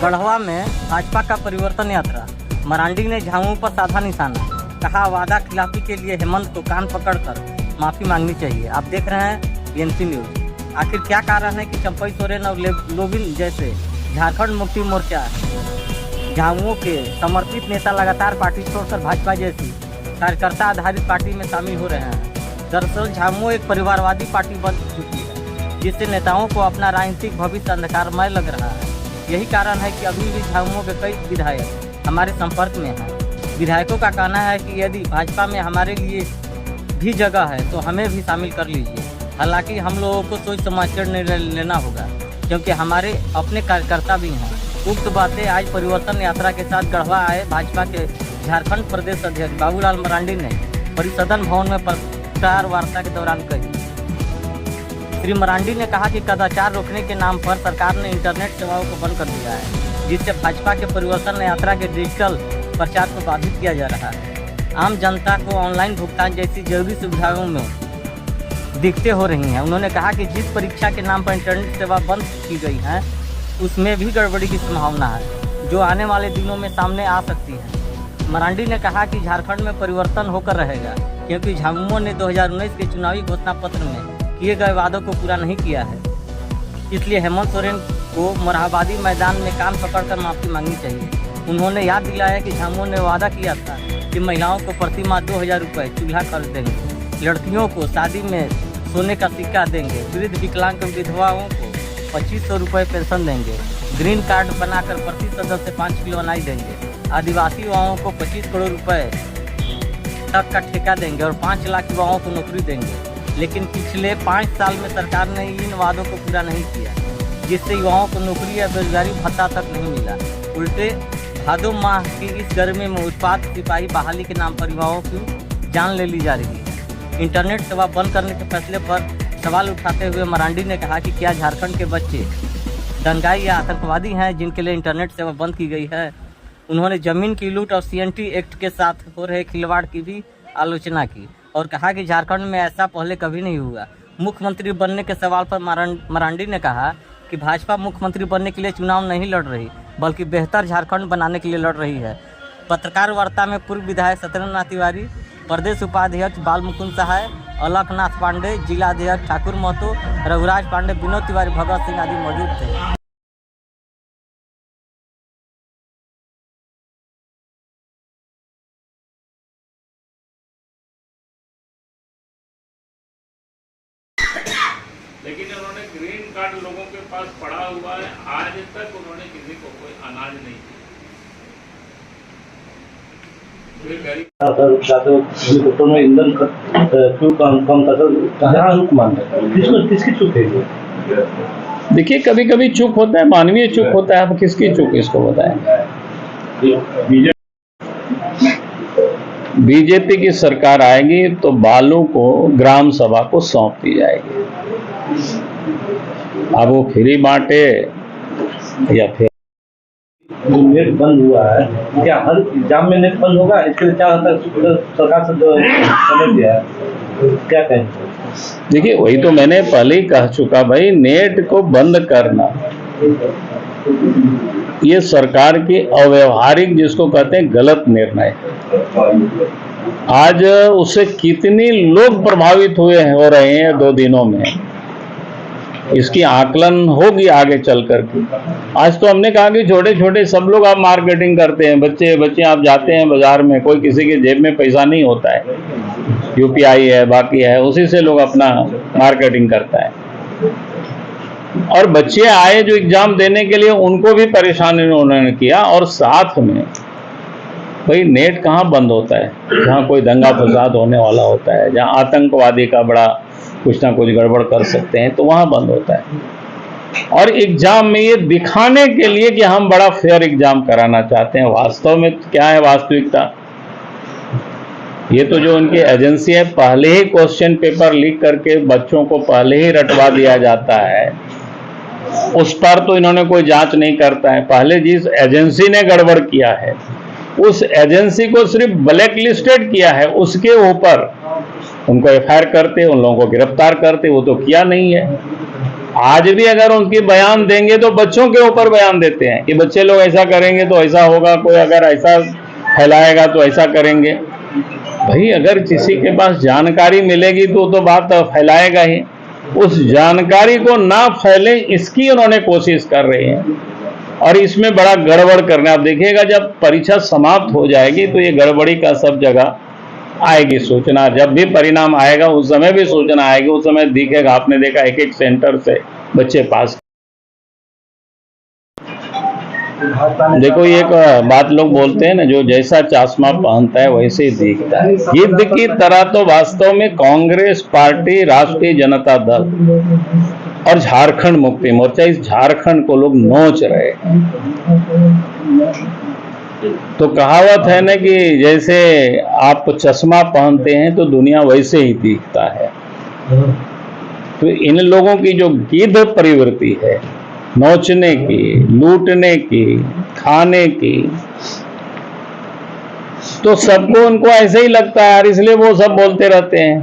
गढ़वा में भाजपा का परिवर्तन यात्रा, मरांडी ने झामुमो पर साधा निशाना, कहा वादा खिलाफी के लिए हेमंत को कान पकड़कर माफी मांगनी चाहिए। आप देख रहे हैं बीएनसी न्यूज। आखिर क्या कारण है कि चंपई सोरेन और लोबिन जैसे झारखंड मुक्ति मोर्चा झामुमो के समर्पित नेता लगातार पार्टी छोड़कर भाजपा जैसी कार्यकर्ता आधारित पार्टी में शामिल हो रहे हैं। दरअसल झामुमो एक परिवारवादी पार्टी बन चुकी है, जिससे नेताओं को अपना राजनीतिक भविष्य अंधकारमय लग रहा है। यही कारण है कि अभी भी झामुमो के कई विधायक हमारे संपर्क में हैं। विधायकों का कहना है कि यदि भाजपा में हमारे लिए भी जगह है तो हमें भी शामिल कर लीजिए। हालांकि हम लोगों को सोच समझ कर निर्णय लेना होगा, क्योंकि हमारे अपने कार्यकर्ता भी हैं। उक्त बातें आज परिवर्तन यात्रा के साथ गढ़वा आए भाजपा के झारखंड प्रदेश अध्यक्ष बाबूलाल मरांडी ने परिसदन भवन में पत्रकार वार्ता के दौरान कही। श्री मरांडी ने कहा कि कदाचार रोकने के नाम पर सरकार ने इंटरनेट सेवाओं को बंद कर दिया है, जिससे भाजपा के परिवर्तन यात्रा के डिजिटल प्रचार को बाधित किया जा रहा है। आम जनता को ऑनलाइन भुगतान जैसी जरूरी सुविधाओं में दिक्कतें हो रही हैं। उन्होंने कहा कि जिस परीक्षा के नाम पर इंटरनेट सेवा बंद की गई है, उसमें भी गड़बड़ी की संभावना है, जो आने वाले दिनों में सामने आ सकती है। मरांडी ने कहा कि झारखंड में परिवर्तन होकर रहेगा, क्योंकि झामुमो ने 2019 के चुनावी घोषणा पत्र में किए गए वादों को पूरा नहीं किया है। इसलिए हेमंत सोरेन को मोरहाबादी मैदान में कान पकड़कर माफी मांगनी चाहिए। उन्होंने याद दिलाया कि झामुमो ने वादा किया था कि महिलाओं को प्रति माह 2000 रुपये चूल्हा कर देंगे, लड़कियों को शादी में सोने का सिक्का देंगे, वृद्ध विकलांग विधवाओं को 2500 रुपये पेंशन देंगे, ग्रीन कार्ड बनाकर प्रति सदस्य 5 किलो अनाज देंगे, आदिवासी युवाओं को 25 करोड़ रुपये तक का ठेका देंगे और 5 लाख युवाओं को नौकरी देंगे। लेकिन पिछले 5 साल में सरकार ने इन वादों को पूरा नहीं किया, जिससे युवाओं को नौकरी या बेरोजगारी भत्ता तक नहीं मिला। उल्टे भादो माह की इस गर्मी में उत्पाद सिपाही बहाली के नाम पर युवाओं की जान ले ली जा रही है। इंटरनेट सेवा बंद करने के फैसले पर सवाल उठाते हुए मरांडी ने कहा कि क्या झारखंड के बच्चे दंगाई या आतंकवादी हैं जिनके लिए इंटरनेट सेवा बंद की गई है। उन्होंने जमीन की लूट और CNT एक्ट के साथ हो रहे खिलवाड़ की भी आलोचना की और कहा कि झारखंड में ऐसा पहले कभी नहीं हुआ। मुख्यमंत्री बनने के सवाल पर मरांडी ने कहा कि भाजपा मुख्यमंत्री बनने के लिए चुनाव नहीं लड़ रही, बल्कि बेहतर झारखंड बनाने के लिए लड़ रही है। पत्रकार वार्ता में पूर्व विधायक सत्येंद्रनाथ तिवारी, प्रदेश उपाध्यक्ष बाल मुकुंद सहाय, अलखनाथ पांडे, जिला अध्यक्ष ठाकुर महतो, रघुराज पांडे, विनोद तिवारी, भगत सिंह आदि मौजूद थे। लेकिन उन्होंने ग्रीन कार्ड लोगों के पास पड़ा हुआ है, आज तक उन्होंने किसी को कोई अनाज नहीं दिया। में ईंधन क्यों कम था, किसकी चूक है? देखिए, कभी कभी चूक होता है, मानवीय चूक होता है। अब किसकी चूक इसको बताएं। बीजेपी की सरकार आएगी तो बालू को ग्राम सभा को सौंप दी जाएगी। अब वो फ्री बांटे या फिर नेट बंद हुआ है, क्या हर एग्जाम में नेट बंद होगा? इसके लिए क्या होता है, सरकार से समझ दिया है, क्या कहें? देखिए, वही तो मैंने पहले ही कह चुका भाई, नेट को बंद करना ये सरकार की अव्यवहारिक, जिसको कहते हैं गलत निर्णय। आज उससे कितने लोग प्रभावित हो रहे हैं 2 दिनों में, इसकी आकलन होगी आगे चल करके। आज तो हमने कहा कि छोटे छोटे सब लोग आप मार्केटिंग करते हैं, बच्चे आप जाते हैं बाजार में, कोई किसी के जेब में पैसा नहीं होता है, UPI है, बाकी है, उसी से लोग अपना मार्केटिंग करता है। और बच्चे आए जो एग्जाम देने के लिए, उनको भी परेशानी उन्होंने किया। और साथ में भाई, नेट कहाँ बंद होता है? जहाँ कोई दंगा फसाद होने वाला होता है, जहाँ आतंकवादी का बड़ा कुछ ना कुछ गड़बड़ कर सकते हैं, तो वहाँ बंद होता है। और एग्जाम में ये दिखाने के लिए कि हम बड़ा फेयर एग्जाम कराना चाहते हैं। वास्तव में क्या है वास्तविकता? ये तो जो उनकी एजेंसी है, पहले ही क्वेश्चन पेपर लीक करके बच्चों को पहले ही रटवा दिया जाता है, उस पर तो इन्होंने कोई जांच नहीं करता है। पहले जिस एजेंसी ने गड़बड़ किया है, उस एजेंसी को सिर्फ ब्लैक लिस्टेड किया है, उसके ऊपर उनको FIR करते, उन लोगों को गिरफ्तार करते, वो तो किया नहीं है। आज भी अगर उनकी बयान देंगे तो बच्चों के ऊपर बयान देते हैं कि बच्चे लोग ऐसा करेंगे तो ऐसा होगा, कोई अगर ऐसा फैलाएगा तो ऐसा करेंगे। भाई अगर किसी के पास जानकारी मिलेगी तो बात फैलाएगा ही। उस जानकारी को ना फैले इसकी उन्होंने कोशिश कर रहे हैं और इसमें बड़ा गड़बड़ करना। आप देखिएगा जब परीक्षा समाप्त हो जाएगी तो ये गड़बड़ी का सब जगह आएगी सूचना। जब भी परिणाम आएगा उस समय भी सूचना आएगी, उस समय दिखेगा। आपने देखा एक एक सेंटर से बच्चे पास। देखो एक बात लोग बोलते हैं ना, जो जैसा चश्मा पहनता है वैसे ही दिखता है। गिद्ध की तरह तो वास्तव में कांग्रेस पार्टी, राष्ट्रीय जनता दल और झारखंड मुक्ति मोर्चा, इस झारखंड को लोग नोच रहे हैं। तो कहावत है ना कि जैसे आप चश्मा पहनते हैं तो दुनिया वैसे ही दिखता है। तो इन लोगों की जो गिद्ध प्रवृत्ति है, नोचने की, लूटने की, खाने की, तो सबको उनको ऐसे ही लगता है और इसलिए वो सब बोलते रहते हैं।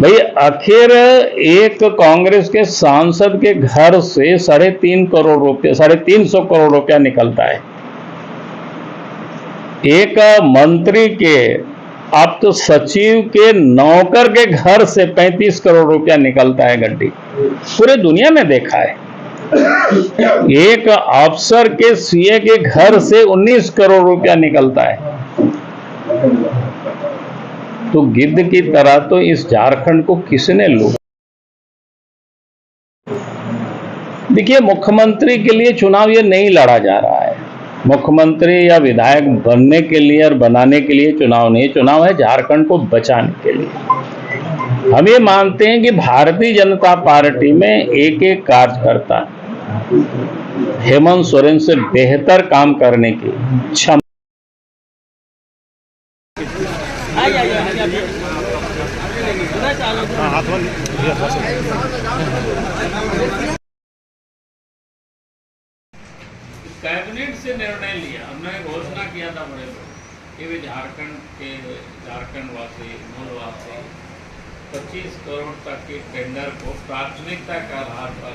भाई आखिर एक कांग्रेस के सांसद के घर से 3.5 करोड़ रुपया, 350 करोड़ रुपया निकलता है। एक मंत्री के, आप तो सचिव के नौकर के घर से 35 करोड़ रुपया निकलता है गड्डी। पूरे दुनिया में देखा है। एक अफसर के सीए के घर से 19 करोड़ रुपया निकलता है। तो गिद्ध की तरह तो इस झारखंड को किसने लूटा? देखिए मुख्यमंत्री के लिए चुनाव ये नहीं लड़ा जा रहा है। मुख्यमंत्री या विधायक बनने के लिए और बनाने के लिए चुनाव नहीं, चुनाव है झारखंड को बचाने के लिए। हम ये मानते हैं कि भारतीय जनता पार्टी में एक एक कार्यकर्ता हेमंत सोरेन से बेहतर काम करने की क्षमता। कैबिनेट से निर्णय लिया, हमने घोषणा किया था बड़े लोग कि वे झारखंड वासी, मूलवासी 25 करोड़ तक के टेंडर को प्राथमिकता के आधार पर